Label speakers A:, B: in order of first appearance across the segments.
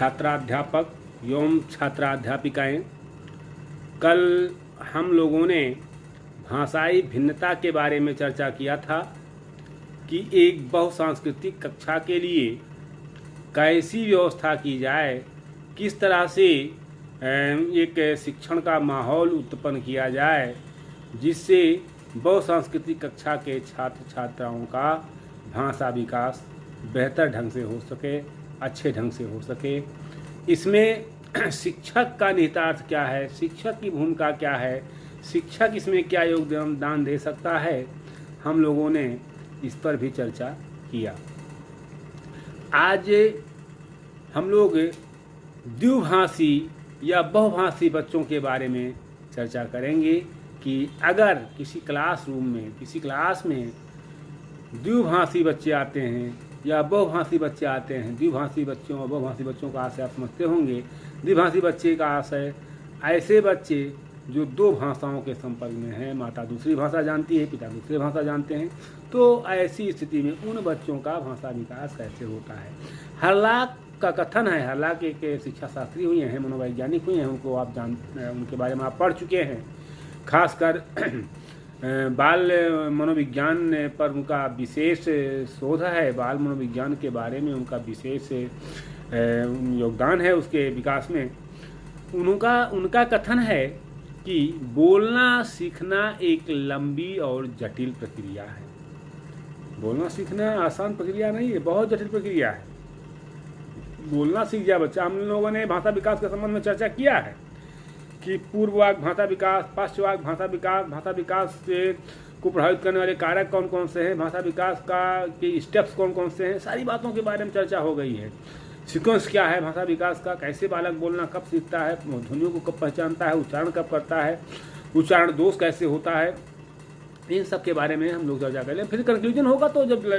A: छात्राध्यापक एवं छात्राध्यापिकाएं, कल हम लोगों ने भाषाई भिन्नता के बारे में चर्चा किया था कि एक बहुसांस्कृतिक कक्षा के लिए कैसी व्यवस्था की जाए, किस तरह से एक शिक्षण का माहौल उत्पन्न किया जाए जिससे बहुसांस्कृतिक कक्षा के छात्र छात्राओं का भाषा विकास बेहतर ढंग से हो सके, अच्छे ढंग से हो सके। इसमें शिक्षक का निहितार्थ क्या है, शिक्षक की भूमिका क्या है, शिक्षक इसमें क्या योगदान दे सकता है, हम लोगों ने इस पर भी चर्चा किया। आज हम लोग द्विभाषी या बहुभाषी बच्चों के बारे में चर्चा करेंगे कि अगर किसी क्लासरूम में, किसी क्लास में द्विभाषी बच्चे आते हैं या बहुभाषी बच्चे आते हैं, द्विभाषी बच्चों और बहुभाषी बच्चों का आशय आप समझते होंगे। द्विभाषी बच्चे का आशय ऐसे बच्चे जो दो भाषाओं के संपर्क में हैं, माता दूसरी भाषा जानती है, पिता दूसरी भाषा जानते हैं, तो ऐसी स्थिति में उन बच्चों का भाषा विकास कैसे होता है। हरलाक का कथन है, हरलाक एक शिक्षा शास्त्री हुए हैं, मनोवैज्ञानिक हुए हैं, उनको आप उनके बारे में आप पढ़ चुके हैं। खासकर बाल मनोविज्ञान पर उनका विशेष शोध है, बाल मनोविज्ञान के बारे में उनका विशेष योगदान है उसके विकास में। उनका कथन है कि बोलना सीखना एक लंबी और जटिल प्रक्रिया है। बोलना सीखना आसान प्रक्रिया नहीं है, बहुत जटिल प्रक्रिया है। बोलना सीख जाए बच्चा। हम लोगों ने भाषा विकास के संबंध में चर्चा किया है कि पूर्ववाक भाषा विकास, पश्चवाक भाषा विकास, भाषा विकास से को प्रभावित करने वाले कारक कौन कौन से हैं, भाषा विकास के स्टेप्स कौन कौन से हैं, सारी बातों के बारे में चर्चा हो गई है। सीक्वेंस क्या है भाषा विकास का, कैसे बालक बोलना कब सीखता है, ध्वनियों को कब पहचानता है, उच्चारण कब करता है, उच्चारण दोष कैसे होता है, इन सब के बारे में हम लोग चर्चा कर लेंगे। फिर कंक्लूजन होगा तो जब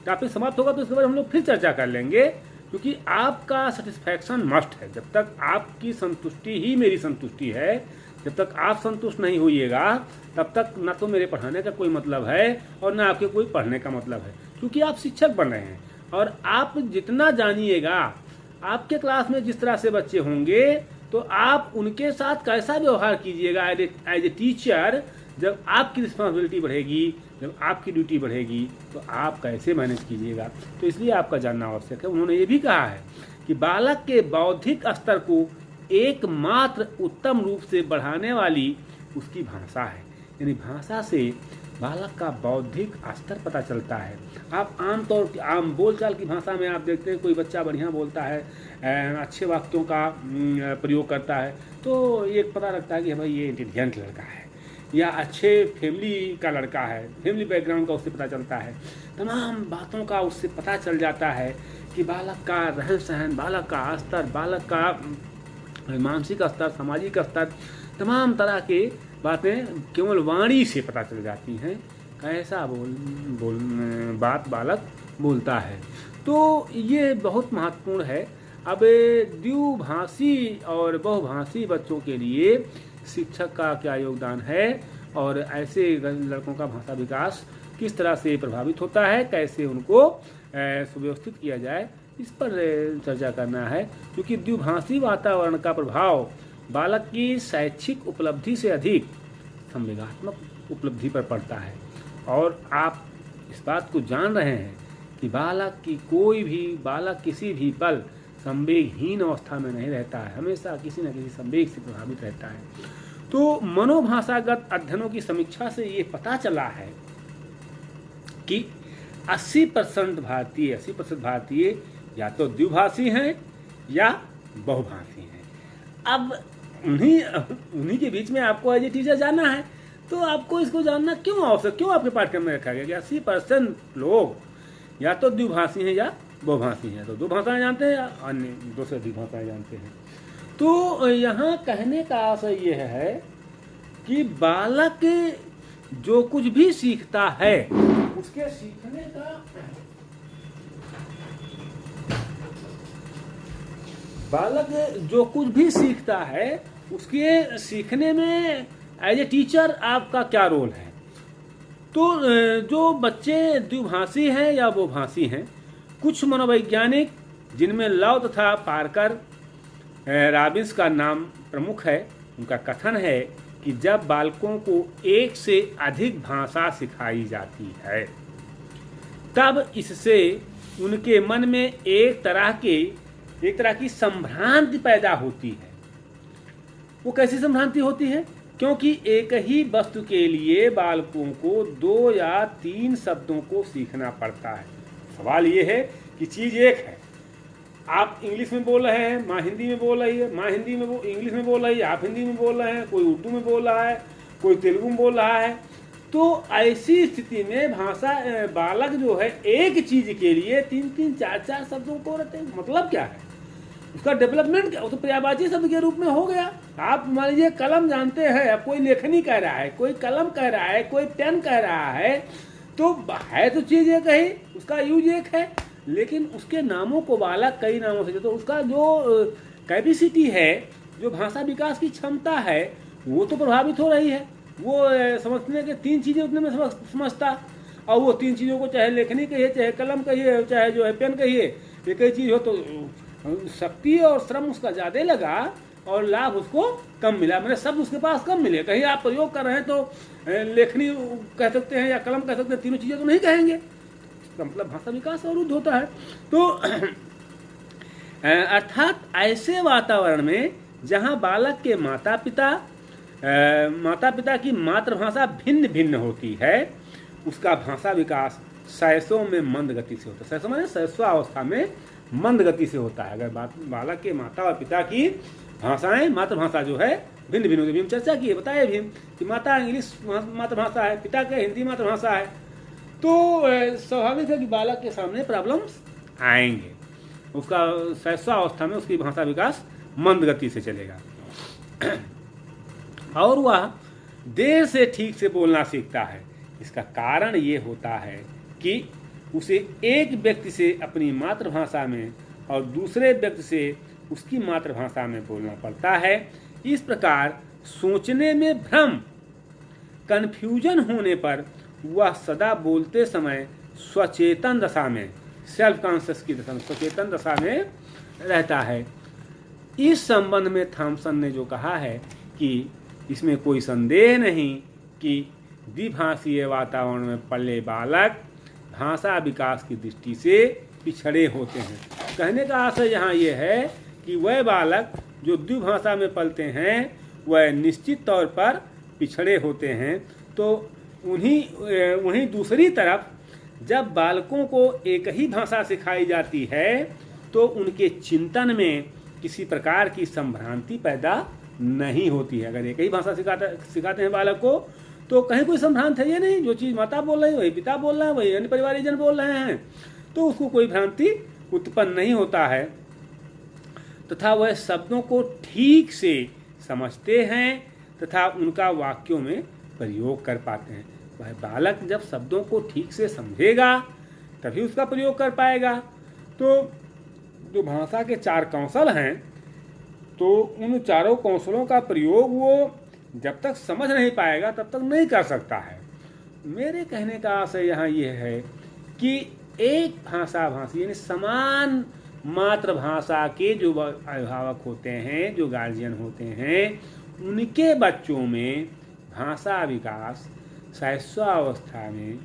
A: टॉपिक समाप्त होगा तो इसके बाद हम लोग फिर चर्चा कर लेंगे, क्योंकि आपका सेटिस्फैक्शन मस्ट है। जब तक आपकी संतुष्टि ही मेरी संतुष्टि है, जब तक आप संतुष्ट नहीं होइएगा तब तक ना तो मेरे पढ़ाने का कोई मतलब है और ना आपके कोई पढ़ने का मतलब है, क्योंकि आप शिक्षक बन रहे हैं। और आप जितना जानिएगा, आपके क्लास में जिस तरह से बच्चे होंगे तो आप उनके साथ कैसा व्यवहार कीजिएगा एज ए टीचर। जब आपकी रिस्पॉन्सिबिलिटी बढ़ेगी, जब आपकी ड्यूटी बढ़ेगी तो आप कैसे मैनेज कीजिएगा, तो इसलिए आपका जानना आवश्यक है। उन्होंने ये भी कहा है कि बालक के बौद्धिक स्तर को एकमात्र उत्तम रूप से बढ़ाने वाली उसकी भाषा है। यानी भाषा से बालक का बौद्धिक स्तर पता चलता है। आप आम बोलचाल की भाषा में आप देखते हैं कोई बच्चा बढ़िया बोलता है, अच्छे वाक्यों का प्रयोग करता है, तो ये पता लगता है कि भाई ये इंटेलिजेंट लड़का है या अच्छे फैमिली का लड़का है, फैमिली बैकग्राउंड का उससे पता चलता है। तमाम बातों का उससे पता चल जाता है कि बालक का रहन सहन, बालक का स्तर, बालक का मानसिक स्तर, सामाजिक स्तर, तमाम तरह के बातें केवल वाणी से पता चल जाती हैं, कैसा बात बालक बोलता है। तो ये बहुत महत्वपूर्ण है। अब द्विभाषी और बहुभाषी बच्चों के लिए शिक्षक का क्या योगदान है और ऐसे लड़कों का भाषा विकास किस तरह से प्रभावित होता है, कैसे उनको सुव्यवस्थित किया जाए, इस पर चर्चा करना है। क्योंकि द्विभाषी वातावरण का प्रभाव बालक की शैक्षिक उपलब्धि से अधिक संवेगात्मक उपलब्धि पर पड़ता है। और आप इस बात को जान रहे हैं कि बालक किसी भी पल संवेगहीन अवस्था में नहीं रहता है, हमेशा किसी न किसी संवेग से प्रभावित रहता है। तो मनोभाषागत अध्ययनों की समीक्षा से ये पता चला है कि 80% भारतीय या तो द्विभाषी हैं या बहुभाषी हैं। अब उन्हीं के बीच में आपको एज ए टीचर जाना है, तो आपको इसको जानना क्यों आवश्यक, क्यों आपके पाठ्यक्रम में रखा गया कि 80% लोग या तो द्विभाषी हैं या बहुभाषी हैं, तो दो भाषाएं जानते हैं या अन्य दो से अधिक भाषाएं जानते हैं। तो यहाँ कहने का आशय यह है कि बालक जो कुछ भी सीखता है उसके सीखने का बालक जो कुछ भी सीखता है उसके सीखने में एज ए टीचर आपका क्या रोल है। तो जो बच्चे द्विभाषी हैं या बहुभाषी हैं, कुछ मनोवैज्ञानिक जिनमें लव तथा पार्कर रॉबिन्स का नाम प्रमुख है। उनका कथन है कि जब बालकों को एक से अधिक भाषा सिखाई जाती है तब इससे उनके मन में एक तरह की संभ्रांति पैदा होती है। वो कैसी संभ्रांति होती है? क्योंकि एक ही वस्तु के लिए बालकों को 2 या 3 शब्दों को सीखना पड़ता है। सवाल ये है कि चीज़ एक है, आप इंग्लिश में बोल रहे हैं, माँ हिंदी में बोल रही है, माँ हिंदी में इंग्लिश में बोल रही है, आप हिंदी में बोल रहे हैं, कोई उर्दू में बोल रहा है, कोई तेलुगु में बोल रहा है। तो ऐसी स्थिति में बालक जो है एक चीज़ के लिए 3-3, 4-4 शब्दों को रहते हैं। मतलब क्या है उसका डेवलपमेंट? क्या वो तो पर्यायवाची शब्द के रूप में हो गया। आप मान लीजिए कलम जानते हैं, अब कोई लेखनी कह रहा है, कोई कलम कह रहा है, कोई पेन कह रहा है, तो है तो चीज़ एक ही, उसका यूज एक है, लेकिन उसके नामों को बालक कई नामों से, तो उसका जो कैपेसिटी है, जो भाषा विकास की क्षमता है, वो तो प्रभावित हो रही है। वो समझने के 3 चीज़ें उतने में समझता, और वो 3 चीज़ों को चाहे लेखनी कहिए, चाहे कलम कहिए, चाहे जो है पेन कहिए, एक ही चीज़ हो तो शक्ति और श्रम उसका ज़्यादा लगा और लाभ उसको कम मिला। मैंने शब्द उसके पास कम मिले। कहीं आप प्रयोग कर रहे हैं तो लेखनी कह सकते हैं या कलम कह सकते हैं, तीनों चीज़ें तो नहीं कहेंगे। इसका मतलब भाषा विकास अवरुद्ध होता है। तो अर्थात ऐसे वातावरण में जहाँ बालक के माता पिता की मातृभाषा भिन्न भिन्न होती है, उसका भाषा विकास शैशव में मंद गति से होता है। शैशव माने शैशवावस्था में मंद गति से होता है। अगर बालक के माता और पिता की भाषाएं, मातृभाषा जो है भिन्न भिन्न होती है। हम चर्चा की है, बताए भी कि माता इंग्लिश मातृभाषा है, पिता के हिंदी मातृभाषा है, तो स्वाभाविक है कि बालक के सामने प्रॉब्लम्स आएंगे। उसका शैशवावस्था में उसकी भाषा विकास मंद गति से चलेगा और वह देर से ठीक से बोलना सीखता है। इसका कारण ये होता है कि उसे एक व्यक्ति से अपनी मातृभाषा में और दूसरे व्यक्ति से उसकी मातृभाषा में बोलना पड़ता है। इस प्रकार सोचने में भ्रम, कन्फ्यूजन होने पर वह सदा बोलते समय स्वचेतन दशा में, सेल्फ कॉन्शियस की दशा में, स्वचेतन दशा में रहता है। इस संबंध में थॉमसन ने जो कहा है कि इसमें कोई संदेह नहीं कि द्विभाषीय वातावरण में पले बालक भाषा विकास की दृष्टि से पिछड़े होते हैं। कहने का आशय यहाँ ये है कि वह बालक जो द्विभाषा में पलते हैं वह निश्चित तौर पर पिछड़े होते हैं। तो वहीं दूसरी तरफ जब बालकों को एक ही भाषा सिखाई जाती है तो उनके चिंतन में किसी प्रकार की संभ्रांति पैदा नहीं होती है। अगर एक ही भाषा सिखाते हैं बालक को तो कहीं कोई संभ्रांत है ये नहीं, जो चीज़ माता बोल रही है वही पिता बोल रहे हैं, वही अन्य परिवारीजन बोल रहे हैं, तो उसको कोई भ्रांति उत्पन्न नहीं होता है तथा वह शब्दों को ठीक से समझते हैं तथा उनका वाक्यों में प्रयोग कर पाते हैं। वह बालक जब शब्दों को ठीक से समझेगा तभी उसका प्रयोग कर पाएगा। तो जो भाषा के 4 कौशल हैं, तो उन चारों कौशलों का प्रयोग वो जब तक समझ नहीं पाएगा तब तक नहीं कर सकता है। मेरे कहने का आशय यहाँ ये है कि एक भाषी यानी समान मातृभाषा के जो अभिभावक होते हैं, जो गार्जियन होते हैं, उनके बच्चों में भाषा विकास शैशवावस्था में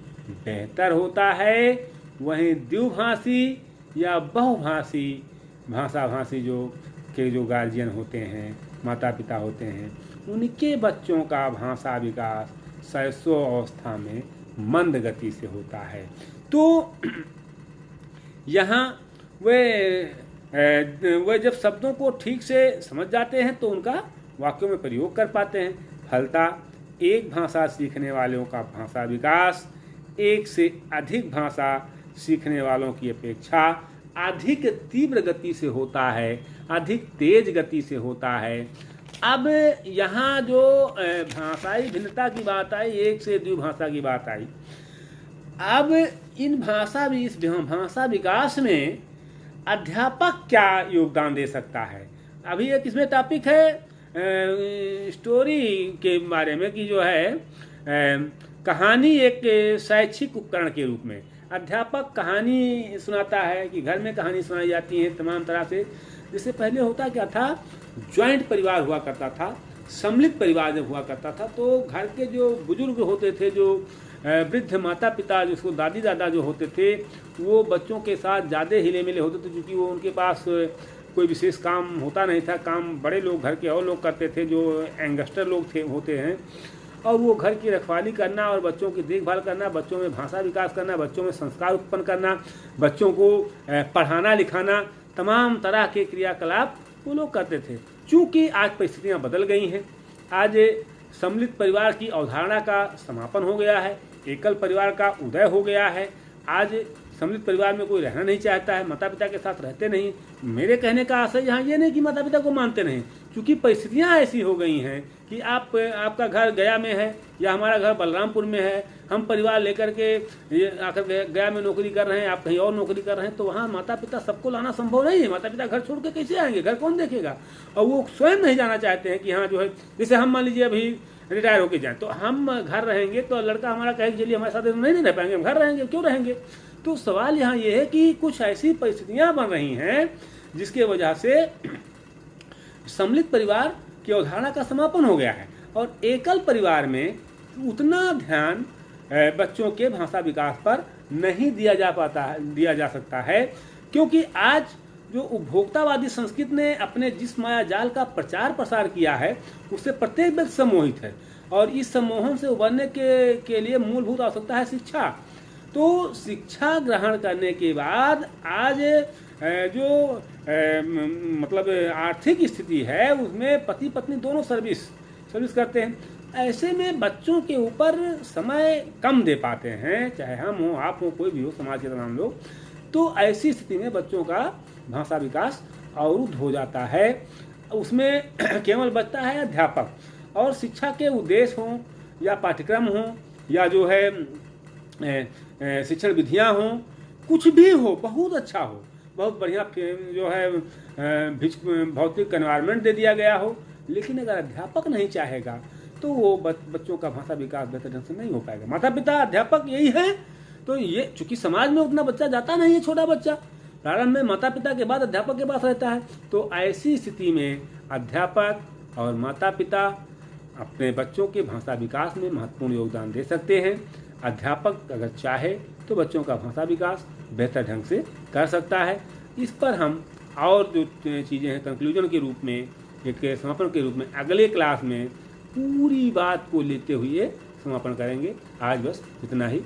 A: बेहतर होता है। वहीं द्विभाषी या बहुभाषी भाषी जो गार्जियन होते हैं, माता पिता होते हैं, उनके बच्चों का भाषा विकास शैशवावस्था में मंद गति से होता है। तो यहाँ वे जब शब्दों को ठीक से समझ जाते हैं तो उनका वाक्यों में प्रयोग कर पाते हैं। फलतः एक भाषा सीखने वालों का भाषा विकास एक से अधिक भाषा सीखने वालों की अपेक्षा अधिक तीव्र गति से होता है, अधिक तेज गति से होता है। अब यहाँ जो भाषाई भिन्नता की बात आई, एक से द्विभाषा की बात आई, अब इस भाषा विकास में अध्यापक क्या योगदान दे सकता है। अभी एक इसमें टॉपिक है स्टोरी के बारे में कि जो है कहानी एक शैक्षिक उपकरण के रूप में अध्यापक कहानी सुनाता है कि घर में कहानी सुनाई जाती है तमाम तरह से, जैसे पहले होता क्या था, ज्वाइंट परिवार हुआ करता था, सम्मिलित परिवार जब हुआ करता था तो घर के जो बुजुर्ग होते थे, जो वृद्ध माता पिता, जिसको दादी दादा जो होते थे, वो बच्चों के साथ ज़्यादा हिले मिले होते थे, क्योंकि वो उनके पास कोई विशेष काम होता नहीं था। काम बड़े लोग, घर के और लोग करते थे, जो यंगस्टर लोग थे होते हैं, और वो घर की रखवाली करना और बच्चों की देखभाल करना, बच्चों में भाषा विकास करना, बच्चों में संस्कार उत्पन्न करना, बच्चों को पढ़ाना लिखाना, तमाम तरह के क्रियाकलाप वो लोग करते थे। चूँकि आज परिस्थितियाँ बदल गई हैं, आज सम्मिलित परिवार की अवधारणा का समापन हो गया है, एकल परिवार का उदय हो गया है। आज सम्मिलित परिवार में कोई रहना नहीं चाहता है, माता पिता के साथ रहते नहीं। मेरे कहने का आशय यहाँ ये नहीं कि माता पिता को मानते नहीं, क्योंकि परिस्थितियाँ ऐसी हो गई हैं कि आपका घर गया में है या हमारा घर बलरामपुर में है, हम परिवार लेकर के आकर गया में नौकरी कर रहे हैं, आप कहीं और नौकरी कर रहे हैं, तो वहाँ माता पिता सबको लाना संभव नहीं है। माता पिता घर छोड़ के कैसे आएंगे, घर कौन देखेगा? और वो स्वयं नहीं जाना चाहते हैं कि हाँ जो है, जैसे हम मान लीजिए अभी रिटायर होके जाएँ तो हम घर रहेंगे, तो लड़का हमारा कहे चलिए हमारे साथ नहीं रह पाएंगे, हम घर रहेंगे, क्यों रहेंगे? तो सवाल यहाँ ये है कि कुछ ऐसी परिस्थितियाँ बन रही हैं जिसके वजह से सम्मिलित परिवार की अवधारणा का समापन हो गया है, और एकल परिवार में उतना ध्यान बच्चों के भाषा विकास पर नहीं दिया जा सकता है, क्योंकि आज जो उपभोक्तावादी संस्कृति ने अपने जिस माया जाल का प्रचार प्रसार किया है, उससे प्रत्येक व्यक्ति सम्मोहित है, और इस सम्मोहन से उबरने के लिए मूलभूत आवश्यकता है शिक्षा। तो शिक्षा ग्रहण करने के बाद आज जो मतलब आर्थिक स्थिति है, उसमें पति पत्नी दोनों सर्विस करते हैं। ऐसे में बच्चों के ऊपर समय कम दे पाते हैं, चाहे हम हो, आप हो, कोई भी हो, समाज के तमाम लोग। तो ऐसी स्थिति में बच्चों का भाषा विकास अवरुद्ध हो जाता है। उसमें केवल बचता है अध्यापक, और शिक्षा के उद्देश्य हों या पाठ्यक्रम हों या जो है शिक्षण विधियाँ हों, कुछ भी हो, बहुत अच्छा हो, बहुत बढ़िया जो है भौतिक एनवायरनमेंट दे दिया गया हो, लेकिन अगर अध्यापक नहीं चाहेगा तो वो बच्चों का भाषा विकास बेहतर ढंग से नहीं हो पाएगा। माता पिता अध्यापक यही है। तो ये चूंकि समाज में उतना बच्चा जाता नहीं है, छोटा बच्चा प्रारंभ में माता पिता के बाद अध्यापक के पास रहता है, तो ऐसी स्थिति में अध्यापक और माता पिता अपने बच्चों के भाषा विकास में महत्वपूर्ण योगदान दे सकते हैं। अध्यापक अगर चाहे तो बच्चों का भाषा विकास बेहतर ढंग से कर सकता है। इस पर हम और जो चीज़ें हैं कंक्लूजन के रूप में, एक समापन के रूप में अगले क्लास में पूरी बात को लेते हुए समापन करेंगे। आज बस इतना ही।